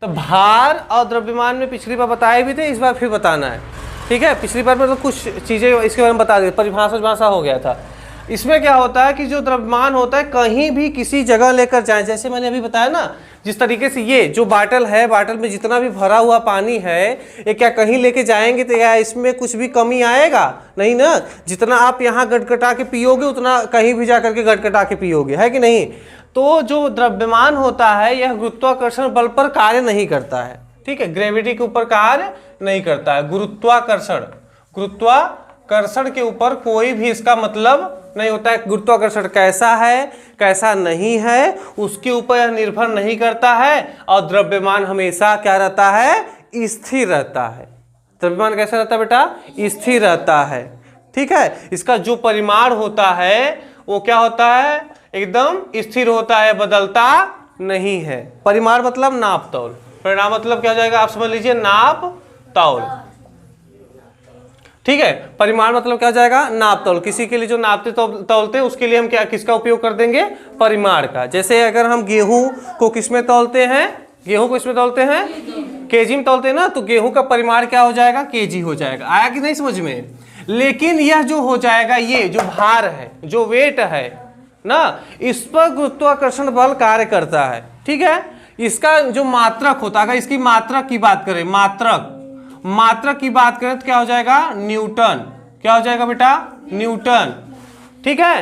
तो भार और द्रव्यमान में पिछली बार बताए भी थे, इस बार फिर बताना है, ठीक है। पिछली बार में तो कुछ चीज़ें इसके बारे में बता दी, परिभाषा हो गया था। इसमें क्या होता है कि जो द्रव्यमान होता है कहीं भी किसी जगह लेकर जाएं, जैसे मैंने अभी बताया ना, जिस तरीके से ये जो बाटल है, बाटल में जितना भी भरा हुआ पानी है, ये क्या कहीं लेके जाएंगे तो या इसमें कुछ भी कमी आएगा? नहीं ना। जितना आप यहाँ गटगटा के पियोगे उतना कहीं भी जा करके गटगटा के पियोगे, है कि नहीं। तो जो द्रव्यमान होता है यह गुरुत्वाकर्षण बल पर कार्य नहीं करता है, ठीक है, ग्रेविटी के ऊपर कार्य नहीं करता है। गुरुत्वाकर्षण के ऊपर कोई भी इसका मतलब नहीं होता है। गुरुत्वाकर्षण कैसा है कैसा नहीं है उसके ऊपर यह निर्भर नहीं करता है, और द्रव्यमान हमेशा क्या रहता है? स्थिर रहता है। द्रव्यमान कैसा रहता है बेटा? स्थिर रहता है, ठीक है। इसका जो परिमाण होता है वो क्या होता है? एकदम स्थिर होता है, बदलता नहीं है। परिमाण मतलब नाप तौल, परिमाण मतलब क्या हो जाएगा? आप समझ लीजिए, नाप तौल, ठीक है। परिमाण मतलब क्या हो जाएगा? नाप तौल। किसी के लिए जो नापते तौलते हैं उसके लिए हम क्या किसका उपयोग कर देंगे? परिमाण का। जैसे अगर हम गेहूं को किसमें तौलते हैं? गेहूं को इसमें तौलते हैं, केजी में तौलते हैं ना, तो गेहूं का परिमाण क्या हो जाएगा? केजी हो जाएगा। आया कि नहीं समझ में? लेकिन यह जो हो जाएगा, ये जो भार है, जो वेट है ना, इस पर गुरुत्वाकर्षण बल कार्य करता है, ठीक है। इसका जो मात्रक होता है, अगर इसकी मात्रक की बात करें, मात्रक की बात करें तो क्या हो जाएगा? न्यूटन। क्या हो जाएगा बेटा? न्यूटन, ठीक है।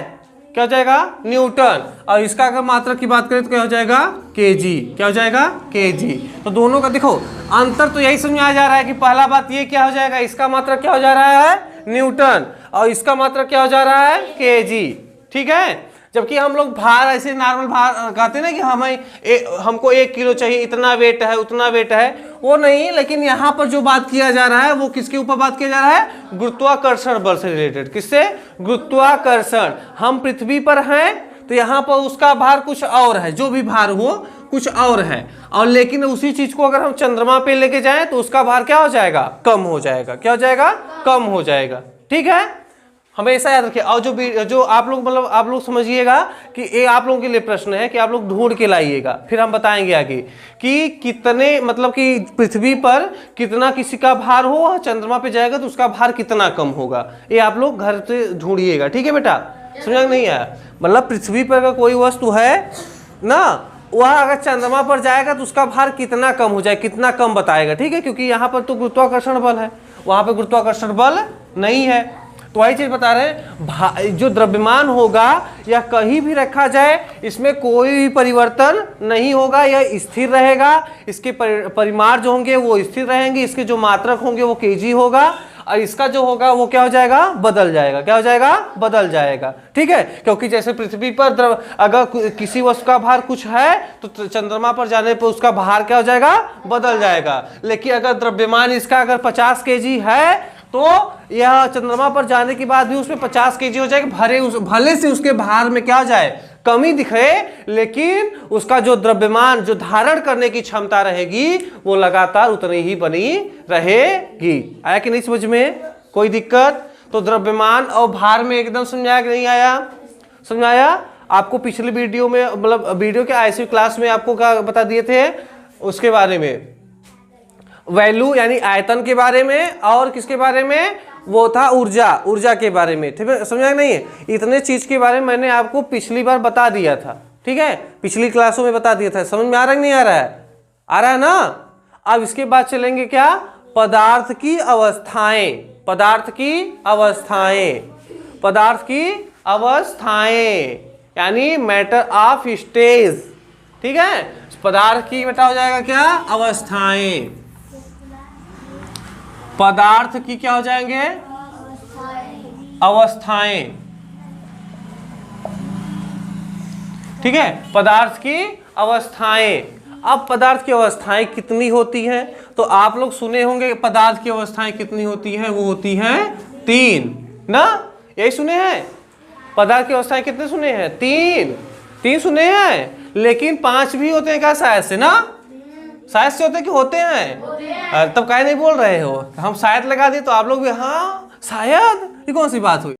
क्या हो जाएगा? न्यूटन। और इसका अगर मात्रक की बात करें तो क्या हो जाएगा? केजी। क्या हो जाएगा? केजी। तो दोनों का देखो अंतर तो यही समझ में आ जा रहा है कि पहला बात ये क्या हो जाएगा? इसका मात्रक क्या हो जा रहा है? न्यूटन, और इसका मात्रक क्या हो जा रहा है? केजी, ठीक है। जबकि हम लोग भार ऐसे नॉर्मल भार कहते हैं ना कि हमको 1 किलो चाहिए, इतना वेट है, उतना वेट है, वो नहीं। लेकिन यहाँ पर जो बात किया जा रहा है वो किसके ऊपर बात किया जा रहा है? गुरुत्वाकर्षण बल से रिलेटेड। किससे? गुरुत्वाकर्षण। हम पृथ्वी पर हैं तो यहाँ पर उसका भार कुछ और है, जो भी भार हो कुछ और है, और लेकिन उसी चीज को अगर हम चंद्रमा पे लेके जाएं तो उसका भार क्या हो जाएगा? कम हो जाएगा। क्या हो जाएगा? कम हो जाएगा, ठीक है। हमेशा याद रखिए। और जो आप लोग मतलब आप लोग समझिएगा कि ये आप लोगों के लिए प्रश्न है कि आप लोग ढूंढ के लाइएगा, फिर हम बताएंगे आगे कि कितने मतलब कि पृथ्वी पर कितना किसी का भार हो, चंद्रमा पे जाएगा तो उसका भार कितना कम होगा। ये आप लोग घर से ढूंढिएगा, ठीक है बेटा। समझ नहीं आया? मतलब पृथ्वी पर अगर कोई वस्तु है ना, वह अगर चंद्रमा पर जाएगा तो उसका भार कितना कम हो जाए, कितना कम बताएगा, ठीक है। क्योंकि यहाँ पर तो गुरुत्वाकर्षण बल है, वहां पर गुरुत्वाकर्षण बल नहीं है। तो वही चीज बता रहे हैं, जो द्रव्यमान होगा या कहीं भी रखा जाए इसमें कोई भी परिवर्तन नहीं होगा, यह स्थिर रहेगा। इसके परिमाण जो होंगे वो स्थिर रहेंगे, इसके जो मात्रक होंगे वो केजी होगा, और इसका जो होगा वो क्या हो जाएगा? बदल जाएगा। क्या हो जाएगा? बदल जाएगा, ठीक है। क्योंकि जैसे पृथ्वी पर अगर किसी वस्तु का भार कुछ है तो चंद्रमा पर जाने पर उसका भार क्या हो जाएगा? बदल जाएगा। लेकिन अगर द्रव्यमान इसका अगर 50 केजी है तो यह चंद्रमा पर जाने के बाद भी उसमें 50 केजी हो जाएगा। भले से उसके भार में क्या हो जाए? कमी दिखे, लेकिन उसका जो द्रव्यमान, जो धारण करने की क्षमता रहेगी वो लगातार उतनी ही बनी रहेगी। आया कि नहीं समझ में? कोई दिक्कत? तो द्रव्यमान और भार में एकदम समझाया कि नहीं आया? समझाया आपको पिछले वीडियो में, मतलब वीडियो के आईसी क्लास में आपको क्या बता दिए थे उसके बारे में? वैल्यू यानी आयतन के बारे में, और किसके बारे में? वो था ऊर्जा के बारे में, ठीक है। समझा नहीं है? इतने चीज के बारे में मैंने आपको पिछली बार बता दिया था, ठीक है, पिछली क्लासों में बता दिया था। समझ में आ रहा है कि नहीं आ रहा है? आ रहा है ना। अब इसके बाद चलेंगे क्या? पदार्थ की अवस्थाएं। पदार्थ की अवस्थाएं यानी मैटर ऑफ स्टेज, ठीक है। पदार्थ की बेटा हो जाएगा क्या? अवस्थाएं। पदार्थ की क्या हो जाएंगे? अवस्थाएं, ठीक है। पदार्थ की अवस्थाएं। अब पदार्थ की अवस्थाएं कितनी होती हैं? तो आप लोग सुने होंगे पदार्थ की अवस्थाएं कितनी होती हैं? वो होती हैं 3 ना, यही सुने हैं। पदार्थ की अवस्थाएं कितने सुने हैं? 3 सुने हैं। लेकिन 5 भी होते हैं क्या? शायद से ना, शायद से होते हैं कि होते हैं? तब काहे नहीं बोल रहे हो? हम शायद लगा दिए तो आप लोग भी हाँ शायद, ये कौन सी बात हुई?